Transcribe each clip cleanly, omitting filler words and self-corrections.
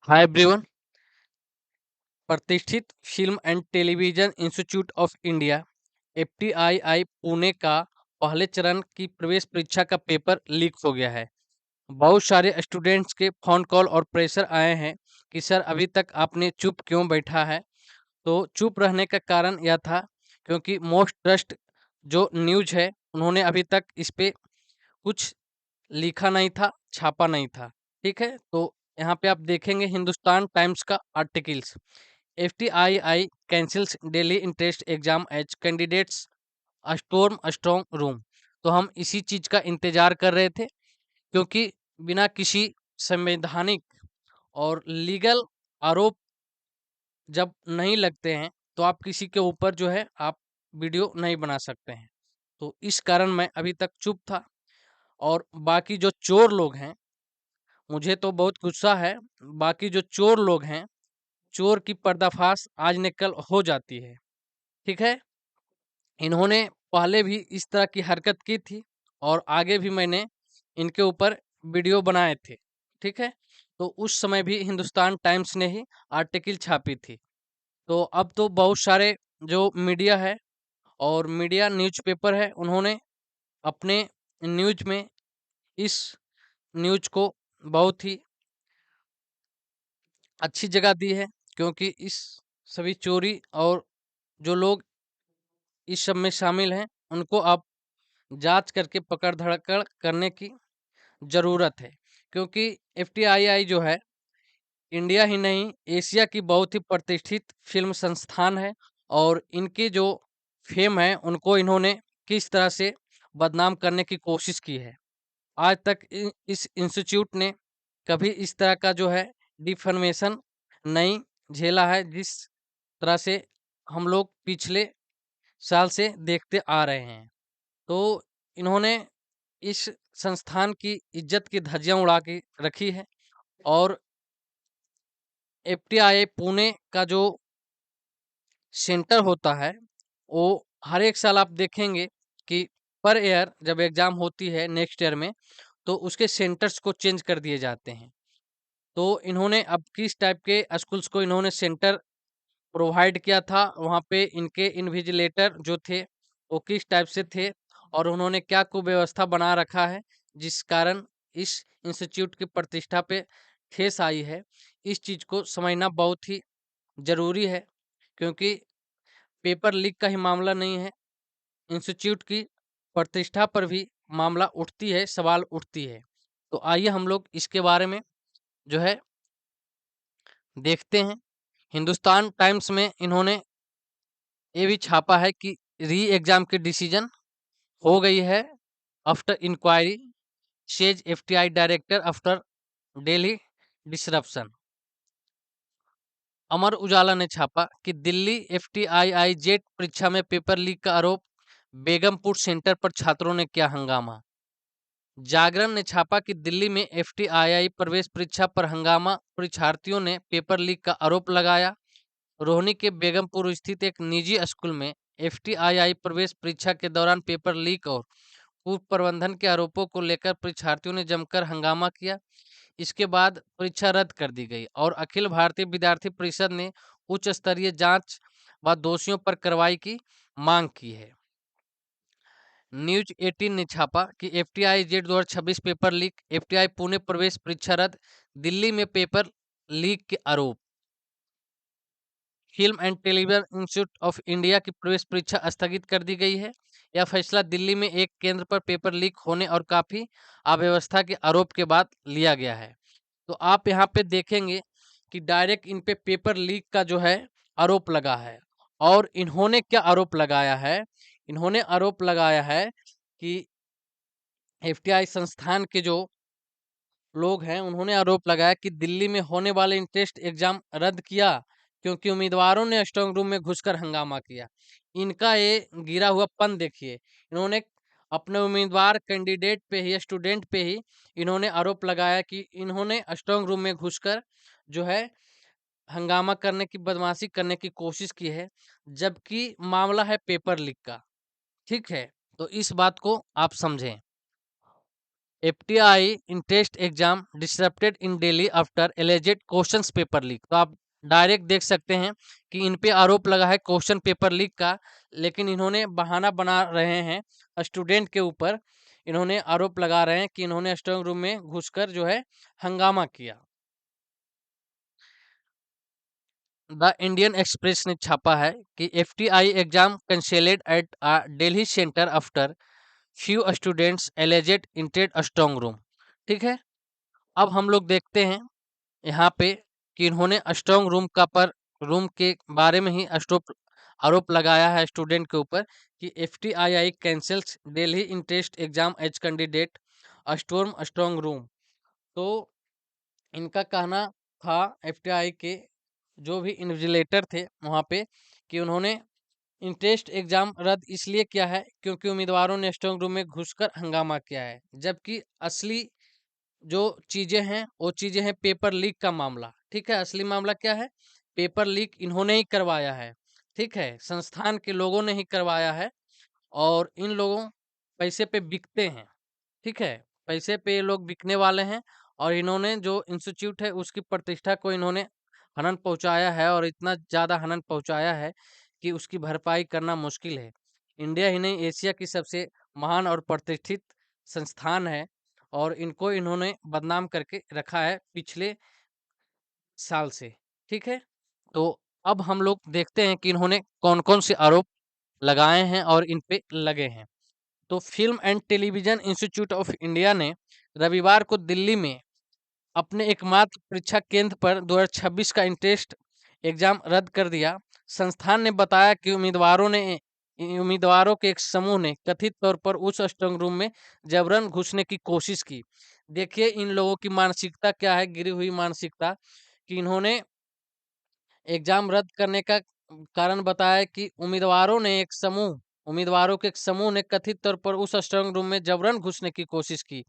हाय everyone. प्रतिष्ठित film and television institute of India FTII Pune का पहले चरण की प्रवेश परीक्षा का पेपर लीक हो गया है। बहुत सारे स्टूडेंट्स के फोन कॉल और प्रेशर आए हैं कि सर अभी तक आपने चुप क्यों बैठा है। तो चुप रहने का कारण यह था क्योंकि मोस्ट ट्रस्ट जो न्यूज है उन्होंने अभी तक इस पे कुछ लिखा नहीं था, छापा नहीं था। ठीक है, तो यहाँ पे आप देखेंगे हिंदुस्तान टाइम्स का articles. FTII cancels daily entrance exam as candidates storm strong room. तो हम इसी चीज का इंतजार कर रहे थे क्योंकि बिना किसी संवैधानिक और लीगल आरोप जब नहीं लगते हैं तो आप किसी के ऊपर जो है आप वीडियो नहीं बना सकते हैं। तो इस कारण मैं अभी तक चुप था। और बाकी जो चोर लोग हैं, मुझे तो बहुत गुस्सा है। बाकी जो चोर लोग हैं, चोर की पर्दाफाश आज न कल हो जाती है। ठीक है, इन्होंने पहले भी इस तरह की हरकत की थी और आगे भी मैंने इनके ऊपर वीडियो बनाए थे। ठीक है, तो उस समय भी हिंदुस्तान टाइम्स ने ही आर्टिकल छापी थी। तो अब तो बहुत सारे जो मीडिया है और मीडिया न्यूज़पेपर है उन्होंने अपने न्यूज में इस न्यूज को बहुत ही अच्छी जगह दी है क्योंकि इस सभी चोरी और जो लोग इस सब में शामिल हैं उनको अब जांच करके पकड़ धड़कड़ करने की ज़रूरत है। क्योंकि एफटीआईआई जो है इंडिया ही नहीं एशिया की बहुत ही प्रतिष्ठित फिल्म संस्थान है। और इनकी जो फेम है उनको इन्होंने किस तरह से बदनाम करने की कोशिश की है। आज तक इस इंस्टीट्यूट ने कभी इस तरह का जो है डिफर्मेशन नहीं झेला है जिस तरह से हम लोग पिछले साल से देखते आ रहे हैं। तो इन्होंने इस संस्थान की इज्जत की धज्जियां उड़ा के रखी है। और एफटीआई पुणे का जो सेंटर होता है वो हर एक साल आप देखेंगे कि पर ईयर जब एग्जाम होती है नेक्स्ट ईयर में तो उसके सेंटर्स को चेंज कर दिए जाते हैं। तो इन्होंने अब किस टाइप के स्कूल्स को इन्होंने सेंटर प्रोवाइड किया था, वहाँ पे इनके इन्विजिलेटर जो थे वो किस टाइप से थे और उन्होंने क्या कुव्यवस्था बना रखा है जिस कारण इस इंस्टीट्यूट की प्रतिष्ठा पे ठेस आई है। इस चीज को समझना बहुत ही जरूरी है क्योंकि पेपर लीक का ही मामला नहीं है, इंस्टीट्यूट की प्रतिष्ठा पर भी मामला उठती है, सवाल उठती है। तो आइए हम लोग इसके बारे में जो है देखते हैं। हिंदुस्तान टाइम्स में इन्होंने ये भी छापा है कि री एग्जाम की डिसीजन हो गई है after inquiry, says FTI director after Delhi disruption. Amar Ujala ने छापा कि दिल्ली एफटीआईआई जेट परीक्षा में पेपर लीक का आरोप, बेगमपुर सेंटर पर छात्रों ने किया हंगामा। जागरण ने छापा कि दिल्ली में एफटीआईआई प्रवेश परीक्षा पर हंगामा, परीक्षार्थियों ने पेपर लीक का आरोप लगाया। रोहनी के बेगमपुर स्थित एक निजी स्कूल में एफटीआईआई प्रवेश परीक्षा के दौरान पेपर लीक और कुप्रबंधन के आरोपों को लेकर परीक्षार्थियों ने जमकर हंगामा किया। इसके बाद परीक्षा रद्द कर दी गई और अखिल भारतीय विद्यार्थी परिषद ने उच्च स्तरीय जांच व दोषियों पर कार्रवाई की मांग की है। न्यूज 18 ने छापा कि FTI jet 2026 paper leak, FTI Pune प्रवेश परीक्षा रद्द, दिल्ली में पेपर लीक के आरोप। Film and television institute of India की प्रवेश परीक्षा स्थगित कर दी गई है। यह फैसला दिल्ली में एक केंद्र पर पेपर लीक होने और काफी अव्यवस्था के आरोप के बाद लिया गया है। तो आप यहाँ पे देखेंगे कि डायरेक्ट इन पे पेपर लीक का जो है आरोप लगा है। और इन्होंने क्या आरोप लगाया है, इन्होंने आरोप लगाया है कि एफटीआई संस्थान के जो लोग हैं उन्होंने आरोप लगाया कि दिल्ली में होने वाले टेस्ट एग्जाम रद्द किया क्योंकि उम्मीदवारों ने स्ट्रांग रूम में घुसकर हंगामा किया। इनका ये गिरा हुआ पन देखिए, इन्होंने अपने उम्मीदवार कैंडिडेट पे ही, स्टूडेंट पे ही इन्होंने आरोप लगाया कि इन्होंने स्ट्रांग रूम में घुसकर जो है हंगामा करने की, बदमाशी करने की कोशिश की है, जबकि मामला है पेपर लीक का। ठीक है, तो इस बात को आप समझें। एफटीआई इन टेस्ट exam disrupted in Delhi after alleged questions paper leak. तो आप डायरेक्ट देख सकते हैं कि इन पे आरोप लगा है क्वेश्चन पेपर लीक का, लेकिन इन्होंने बहाना बना रहे हैं स्टूडेंट के ऊपर। इन्होंने आरोप लगा रहे हैं कि इन्होंने स्ट्रांग रूम में घुसकर जो है हंगामा किया। द इंडियन एक्सप्रेस ने छापा है कि FTI exam cancelled at Delhi centre after few students alleged entered strong room. ठीक है, अब हम लोग देखते हैं यहाँ पे कि इन्होंने स्ट्रांग रूम का पर रूम के बारे में ही आरोप लगाया है स्टूडेंट के ऊपर कि एफटीआई कैंसल्स दिल्ली इन टेस्ट exam as candidate storm strong room. तो इनका कहना था एफटीआई के जो भी इन्विजिलेटर थे वहाँ पे कि उन्होंने इन टेस्ट एग्जाम रद्द इसलिए किया है क्योंकि उम्मीदवारों ने स्ट्रांग रूम में घुसकर हंगामा किया है, जबकि असली जो चीजें हैं वो चीजें हैं पेपर लीक का मामला। ठीक है, असली मामला क्या है? पेपर लीक इन्होंने ही करवाया है। ठीक है, संस्थान के लोगों ने ही करवाया है और इन लोगों पैसे पे बिकते हैं। ठीक है, पैसे पे ये लोग बिकने वाले हैं और इन्होंने जो इंस्टीट्यूट है उसकी प्रतिष्ठा को इन्होंने हनन पहुंचाया है और इतना ज्यादा हनन पहुंचाया है कि उसकी भरपाई करना मुश्किल है। इंडिया ही नहीं, एशिया की सबसे महान और प्रतिष्ठित संस्थान है और इनको इन्होंने बदनाम करके रखा है पिछले साल से। ठीक है, तो अब हम लोग देखते हैं कि इन्होंने कौन कौन से आरोप लगाए हैं और इन पे लगे हैं। तो film and television institute of India ने रविवार को दिल्ली में अपने एकमात्र परीक्षा केंद्र पर 2026 का इंटेस्ट एग्जाम रद्द कर दिया। संस्थान ने बताया कि उम्मीदवारों के एक समूह ने कथित तौर पर उस स्ट्रांग रूम में जबरन घुसने की कोशिश की। देखिए इन लोगों की मानसिकता क्या है, गिरी हुई मानसिकता, कि इन्होंने एग्जाम रद्द करने का कारण बताया कि उम्मीदवारों के एक समूह ने कथित तौर पर उस स्ट्रांग रूम में जबरन घुसने की कोशिश की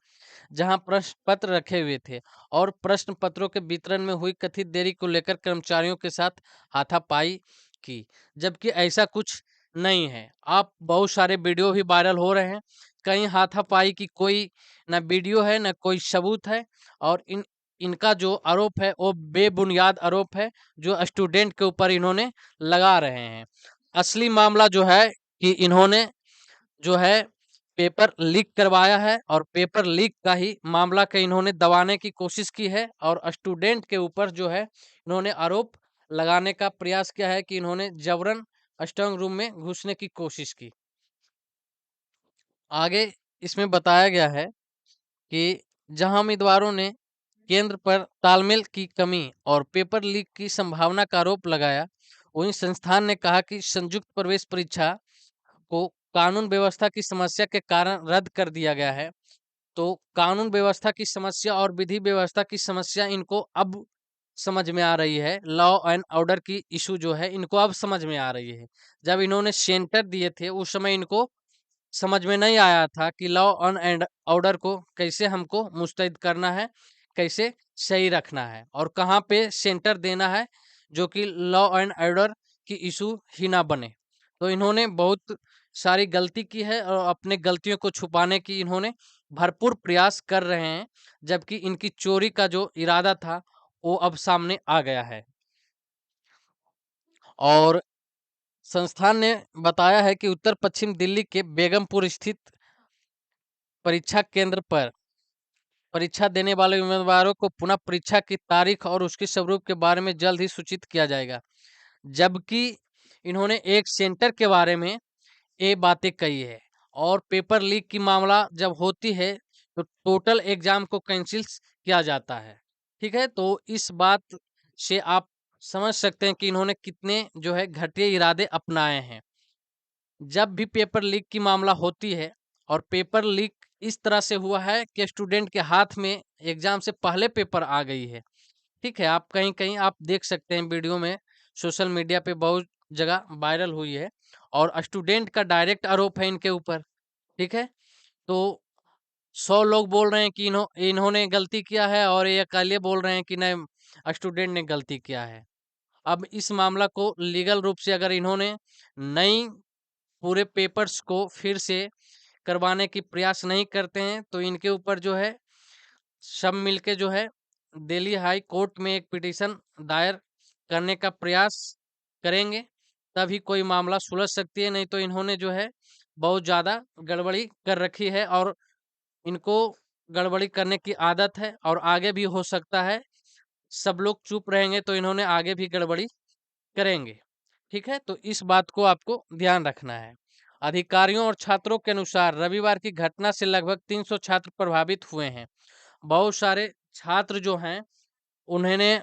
जहां प्रश्न पत्र रखे हुए थे और प्रश्न पत्रों के वितरण में हुई कथित देरी को लेकर कर्मचारियों के साथ हाथापाई की, जबकि ऐसा कुछ नहीं है। आप बहुत सारे वीडियो भी वायरल हो रहे हैं, कहीं हाथापाई की कोई ना वीडियो है ना कोई सबूत है और इनका जो आरोप है वो बेबुनियाद आरोप है जो स्टूडेंट के ऊपर इन्होंने लगा रहे हैं। असली मामला जो है कि इन्होंने जो है पेपर लीक करवाया है और पेपर लीक का ही मामला का इन्होंने दबाने की कोशिश की है और स्टूडेंट के ऊपर जो है इन्होंने आरोप लगाने का प्रयास किया है कि इन्होंने जबरन स्ट्रांग रूम में घुसने की कोशिश की। आगे इसमें बताया गया है कि जहां उम्मीदवारों ने केंद्र पर तालमेल की कमी और पेपर लीक की संभावना का आरोप लगाया, वहीं संस्थान ने कहा कि संयुक्त प्रवेश परीक्षा को कानून व्यवस्था की समस्या के कारण रद्द कर दिया गया है। तो कानून व्यवस्था की समस्या और विधि व्यवस्था की समस्या इनको अब समझ में आ रही है। लॉ एंड ऑर्डर की इशू जो है इनको अब समझ में आ रही है। जब इन्होंने सेंटर दिए थे उस समय इनको समझ में नहीं आया था कि लॉ एंड ऑर्डर को कैसे हमको मुस्तैद करना है, कैसे सही रखना है और कहाँ पे सेंटर देना है जो कि लॉ एंड ऑर्डर की इशू ही ना बने। तो इन्होंने बहुत सारी गलती की है और अपने गलतियों को छुपाने की इन्होंने भरपूर प्रयास कर रहे हैं, जबकि इनकी चोरी का जो इरादा था वो अब सामने आ गया है। और संस्थान ने बताया है कि उत्तर पश्चिम दिल्ली के बेगमपुर स्थित परीक्षा केंद्र पर परीक्षा देने वाले उम्मीदवारों को पुनः परीक्षा की तारीख और उसके स्वरूप के बारे में जल्द ही सूचित किया जाएगा। जबकि इन्होंने एक सेंटर के बारे में ये बातें कही है और पेपर लीक की मामला जब होती है तो टोटल एग्जाम को कैंसिल किया जाता है। ठीक है, तो इस बात से आप समझ सकते हैं कि इन्होंने कितने जो है घटिया इरादे अपनाए हैं। जब भी पेपर लीक की मामला होती है और पेपर लीक इस तरह से हुआ है कि स्टूडेंट के हाथ में एग्जाम से पहले पेपर आ गई है। ठीक है, आप कहीं कहीं आप देख सकते हैं वीडियो में, सोशल मीडिया पे बहुत जगह वायरल हुई है और स्टूडेंट का डायरेक्ट आरोप है इनके ऊपर। ठीक है, तो 100 लोग बोल रहे हैं कि इन्होंने गलती किया है और ये अकेले बोल रहे हैं कि नहीं स्टूडेंट ने गलती किया है। अब इस मामला को लीगल रूप से अगर इन्होंने नई पूरे पेपर्स को फिर से करवाने की प्रयास नहीं करते हैं तो इनके ऊपर जो है सब मिलके जो है दिल्ली हाई कोर्ट में एक पिटीशन दायर करने का प्रयास करेंगे, तभी कोई मामला सुलझ सकती है। नहीं तो इन्होंने जो है बहुत ज़्यादा गड़बड़ी कर रखी है और इनको गड़बड़ी करने की आदत है और आगे भी हो सकता है। सब लोग चुप रहेंगे तो इन्होंने आगे भी गड़बड़ी करेंगे। ठीक है, तो इस बात को आपको ध्यान रखना है। अधिकारियों और छात्रों के अनुसार रविवार की घटना से लगभग 300 छात्र प्रभावित हुए हैं। बहुत सारे छात्र जो हैं उन्होंने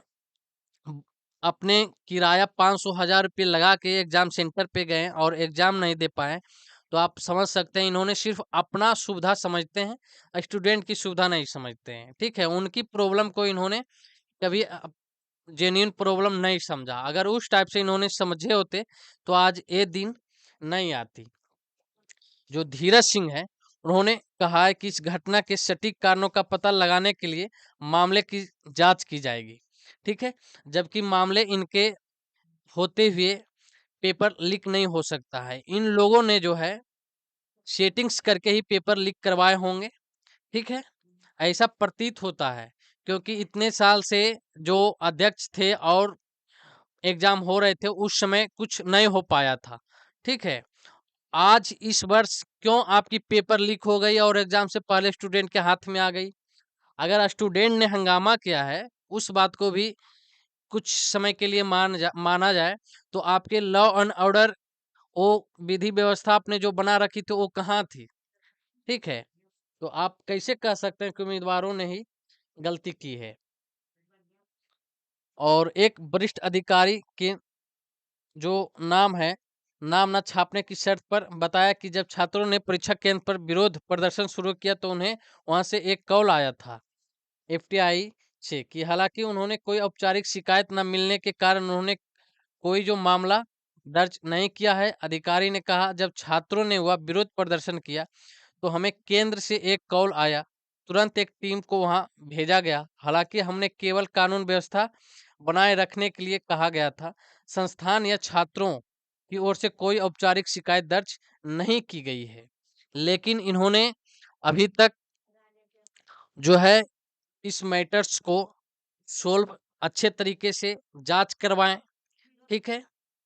अपने किराया 500 हजार रुपये लगा के एग्जाम सेंटर पे गए और एग्जाम नहीं दे पाए। तो आप समझ सकते हैं इन्होंने सिर्फ अपना सुविधा समझते हैं, स्टूडेंट की सुविधा नहीं समझते हैं। ठीक है, उनकी प्रॉब्लम को इन्होंने कभी जेन्युइन प्रॉब्लम नहीं समझा। अगर उस टाइप से इन्होंने समझे होते तो आज ये दिन नहीं आती। जो धीरज सिंह है उन्होंने कहा है कि इस घटना के सटीक कारणों का पता लगाने के लिए मामले की जांच की जाएगी। ठीक है, जबकि मामले इनके होते हुए पेपर लीक नहीं हो सकता है। इन लोगों ने जो है सेटिंग्स करके ही पेपर लीक करवाए होंगे। ठीक है, ऐसा प्रतीत होता है क्योंकि इतने साल से जो अध्यक्ष थे और एग्जाम हो रहे थे उस समय कुछ नहीं हो पाया था। ठीक है, आज इस वर्ष क्यों आपकी पेपर लीक हो गई और एग्जाम से पहले स्टूडेंट के हाथ में आ गई? अगर स्टूडेंट ने हंगामा किया है उस बात को भी कुछ समय के लिए माना जाए तो आपके लॉ एंड ऑर्डर वो विधि व्यवस्था आपने जो बना रखी थी वो कहाँ थी? ठीक है, तो आप कैसे कह सकते हैं कि उम्मीदवारों ने ही गलती की है? और एक वरिष्ठ अधिकारी के जो नाम है, नाम न छापने की शर्त पर बताया कि जब छात्रों ने परीक्षा केंद्र पर विरोध प्रदर्शन शुरू किया तो उन्हें वहां से एक कॉल आया था एफटीआई से कि हालांकि उन्होंने कोई औपचारिक शिकायत न मिलने के कारण उन्होंने कोई जो मामला दर्ज नहीं किया है। अधिकारी ने कहा जब छात्रों ने वह विरोध प्रदर्शन किया तो हमें केंद्र से एक कॉल आया, तुरंत एक टीम को वहां भेजा गया। हालांकि हमने केवल कानून व्यवस्था बनाए रखने के लिए कहा गया था। संस्थान या छात्रों की ओर से कोई औपचारिक शिकायत दर्ज नहीं की गई है। लेकिन इन्होंने अभी तक जो है इस मैटर्स को सोल्व अच्छे तरीके से जांच करवाएं। ठीक है,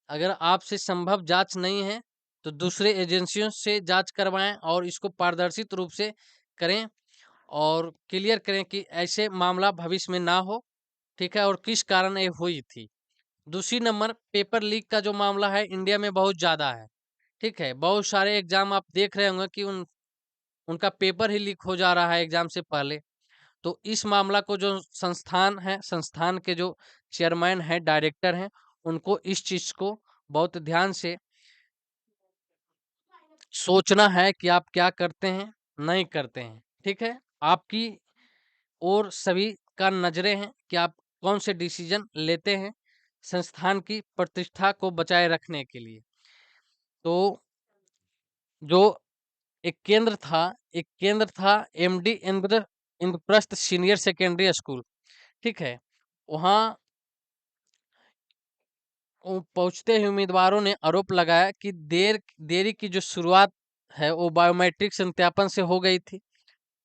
अगर आपसे संभव जांच नहीं है तो दूसरे एजेंसियों से जांच करवाएं और इसको पारदर्शित रूप से करें और क्लियर करें कि ऐसे मामला भविष्य में ना हो। ठीक है, और किस कारण ये हुई थी। दूसरी नंबर पेपर लीक का जो मामला है इंडिया में बहुत ज़्यादा है। ठीक है, बहुत सारे एग्जाम आप देख रहे होंगे कि उनका पेपर ही लीक हो जा रहा है एग्जाम से पहले। तो इस मामला को जो संस्थान है, संस्थान के जो चेयरमैन है, डायरेक्टर हैं, उनको इस चीज को बहुत ध्यान से सोचना है कि आप क्या करते हैं, नहीं करते हैं। ठीक है, आपकी और सभी का नजरें हैं कि आप कौन से डिसीजन लेते हैं संस्थान की प्रतिष्ठा को बचाए रखने के लिए। तो जो एक केंद्र था MD Indraprastha senior secondary school. ठीक है, वहाँ पहुंचते ही उम्मीदवारों ने आरोप लगाया कि देरी की जो शुरुआत है वो बायोमेट्रिक सत्यापन से हो गई थी।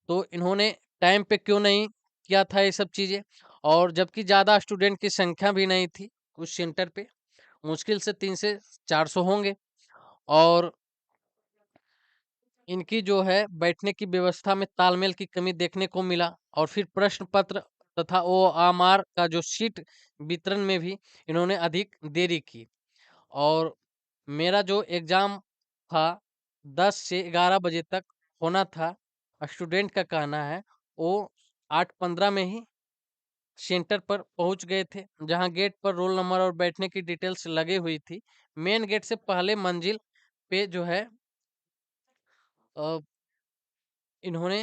तो इन्होंने टाइम पे क्यों नहीं किया था ये सब चीजें, और जबकि ज्यादा स्टूडेंट की संख्या भी नहीं थी उस सेंटर पे, मुश्किल से 300 से 400 होंगे। और इनकी जो है बैठने की व्यवस्था में तालमेल की कमी देखने को मिला और फिर प्रश्न पत्र तथा ओएमआर का जो सीट वितरण में भी इन्होंने अधिक देरी की। और मेरा जो एग्ज़ाम था 10 से 11 बजे तक होना था। स्टूडेंट का कहना है वो 8:15 में ही सेंटर पर पहुंच गए थे, जहां गेट पर रोल नंबर और बैठने की डिटेल्स लगी हुई थी। मेन गेट से पहले मंजिल पे जो है अ, इन्होंने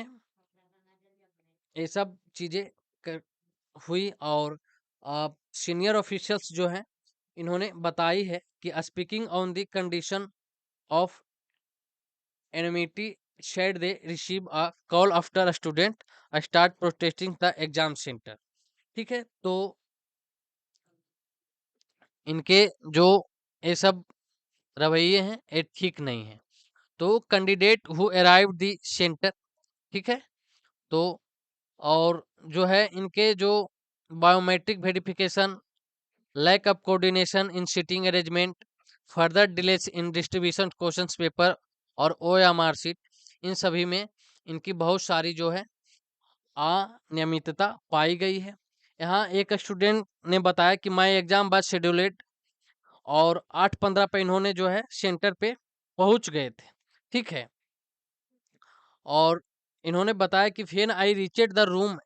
ये सब चीज़ें कर हुई। और सीनियर ऑफिशियल्स जो हैं इन्होंने बताई है कि speaking on the condition of anonymity said they receive a call after a student start protesting the exam center। ठीक है, तो इनके जो ये सब रवैये हैं ये ठीक नहीं है। तो candidate who arrived the centre, ठीक है। तो और जो है इनके जो biometric verification, lack of coordination in seating arrangement, further delays in distribution questions paper और ओएमआर सीट, इन सभी में इनकी बहुत सारी जो है अनियमितता पाई गई है। यहाँ एक स्टूडेंट ने बताया कि माई एग्जाम वाज शेड्यूलेड और 8:15 पे इन्होंने जो है सेंटर पे पहुंच गए थे, ठीक है। और इन्होंने बताया कि when I reached the room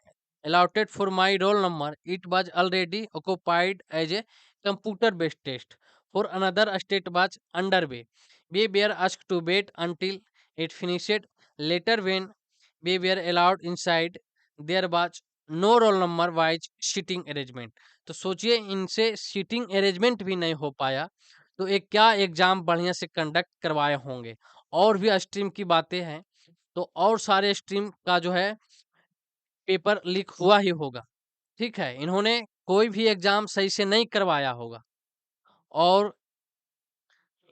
allotted for my roll number, it was already occupied as a computer based test for another state was underway. We were asked to wait until it finished. Later, when we were allowed inside, there was no roll number wise seating arrangement. तो सोचिए इनसे seating arrangement भी नहीं हो पाया, तो एक क्या एग्जाम बढ़िया से कंडक्ट करवाए होंगे। और भी स्ट्रीम की बातें हैं, तो और सारे स्ट्रीम का जो है पेपर लीक हुआ ही होगा, ठीक है। इन्होंने कोई भी एग्जाम सही से नहीं करवाया होगा और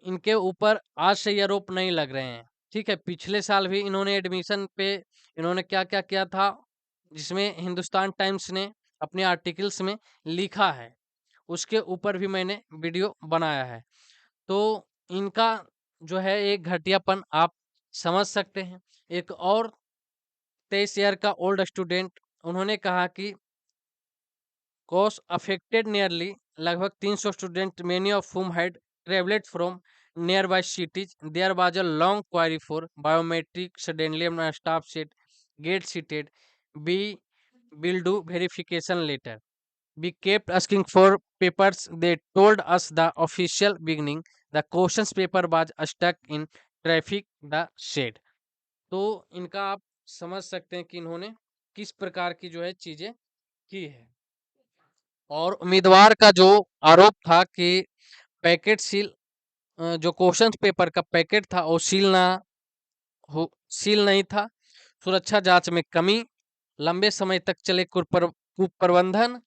इनके ऊपर आज से ये आरोप नहीं लग रहे हैं, ठीक है। पिछले साल भी इन्होंने एडमिशन पे इन्होंने क्या क्या किया था, जिसमें हिंदुस्तान टाइम्स ने अपने आर्टिकल्स में लिखा है, उसके ऊपर भी मैंने वीडियो बनाया है। तो इनका जो है एक घटियापन आप समझ सकते हैं। एक और 23 ईयर का ओल्ड स्टूडेंट, उन्होंने कहा कि कॉज अफेक्टेड नियरली, लगभग 300 student, many of whom had traveled from nearby cities. There was a long query for biometric. Suddenly my staff said get seated, we will do verification later. We kept asking for papers. They told us the official beginning, the questions paper was stuck in traffic, the said. तो इनका आप समझ सकते हैं कि इन्होंने किस प्रकार की जो है चीजें की है। और उम्मीदवार का जो आरोप था कि पैकेट सील, जो क्वेश्चन पेपर का पैकेट था वो सील नहीं था, सुरक्षा जांच में कमी, लंबे समय तक चले कुप्रबंधन,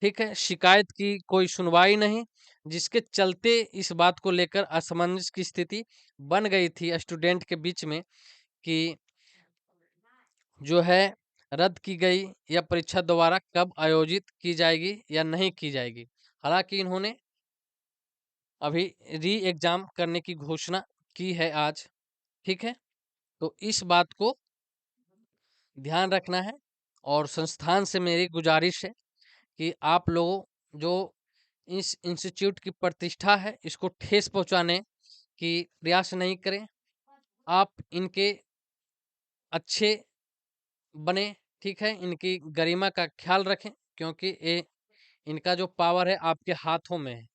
ठीक है, शिकायत की कोई सुनवाई नहीं, जिसके चलते इस बात को लेकर असमंजस की स्थिति बन गई थी स्टूडेंट के बीच में कि जो है रद्द की गई या परीक्षा दोबारा कब आयोजित की जाएगी या नहीं की जाएगी। हालांकि इन्होंने अभी री एग्जाम करने की घोषणा की है आज, ठीक है। तो इस बात को ध्यान रखना है और संस्थान से मेरी गुजारिश है कि आप लोगों जो इस इंस्टीट्यूट की प्रतिष्ठा है इसको ठेस पहुंचाने की प्रयास नहीं करें। आप इनके अच्छे बने, ठीक है, इनकी गरिमा का ख्याल रखें, क्योंकि ये इनका जो पावर है आपके हाथों में है,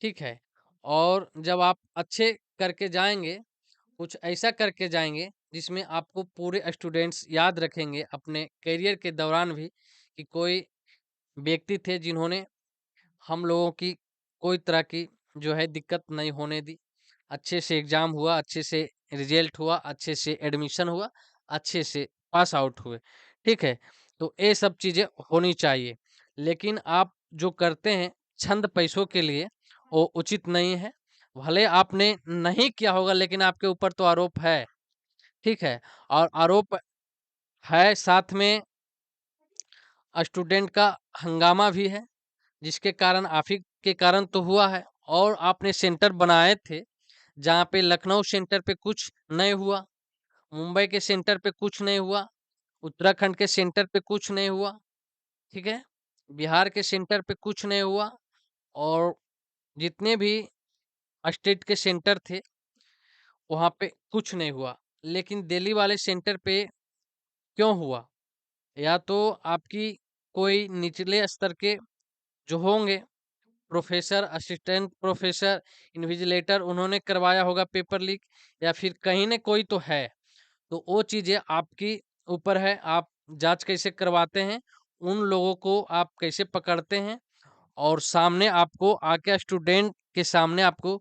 ठीक है। और जब आप अच्छे करके जाएंगे, कुछ ऐसा करके जाएंगे जिसमें आपको पूरे स्टूडेंट्स याद रखेंगे अपने करियर के दौरान भी, कि कोई व्यक्ति थे जिन्होंने हम लोगों की कोई तरह की जो है दिक्कत नहीं होने दी। अच्छे से एग्जाम हुआ, अच्छे से रिजल्ट हुआ, अच्छे से एडमिशन हुआ, अच्छे से पास आउट हुए, ठीक है। तो ये सब चीज़ें होनी चाहिए, लेकिन आप जो करते हैं छंद पैसों के लिए वो उचित नहीं है। भले आपने नहीं किया होगा लेकिन आपके ऊपर तो आरोप है, ठीक है। और आरोप है, साथ में स्टूडेंट का हंगामा भी है, जिसके कारण आप ही के कारण तो हुआ है। और आपने सेंटर बनाए थे जहाँ पे लखनऊ सेंटर पे कुछ नहीं हुआ, मुंबई के सेंटर पे कुछ नहीं हुआ, उत्तराखंड के सेंटर पे कुछ नहीं हुआ, ठीक है, बिहार के सेंटर पे कुछ नहीं हुआ, और जितने भी स्टेट के सेंटर थे वहाँ पे कुछ नहीं हुआ। लेकिन दिल्ली वाले सेंटर पे क्यों हुआ? या तो आपकी कोई निचले स्तर के जो होंगे, प्रोफेसर, असिस्टेंट प्रोफेसर, इन्विजिलेटर, उन्होंने करवाया होगा पेपर लीक, या फिर कहीं न कोई तो है। तो वो चीज़ें आपकी ऊपर है, आप जांच कैसे करवाते हैं, उन लोगों को आप कैसे पकड़ते हैं, और सामने आपको आके स्टूडेंट के सामने आपको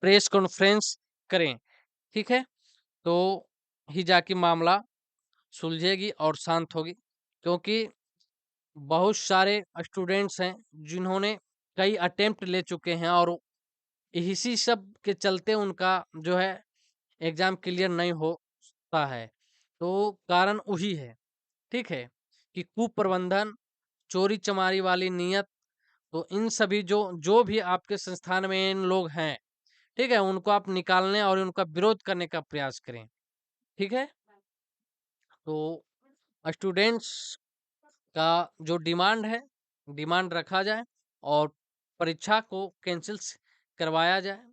प्रेस कॉन्फ्रेंस करें, ठीक है, तो ही जाके मामला सुलझेगी और शांत होगी। क्योंकि बहुत सारे स्टूडेंट्स हैं जिन्होंने कई अटेम्प्ट ले चुके हैं और इसी सब के चलते उनका जो है एग्जाम क्लियर नहीं होता है। तो कारण वही है, ठीक है, कि कुप्रबंधन, चोरी चमारी वाली नीयत। तो इन सभी जो जो भी आपके संस्थान में इन लोग हैं, ठीक है, उनको आप निकालने और उनका विरोध करने का प्रयास करें। ठीक है, तो स्टूडेंट्स का जो डिमांड है, डिमांड रखा जाए और परीक्षा को कैंसिल करवाया जाए।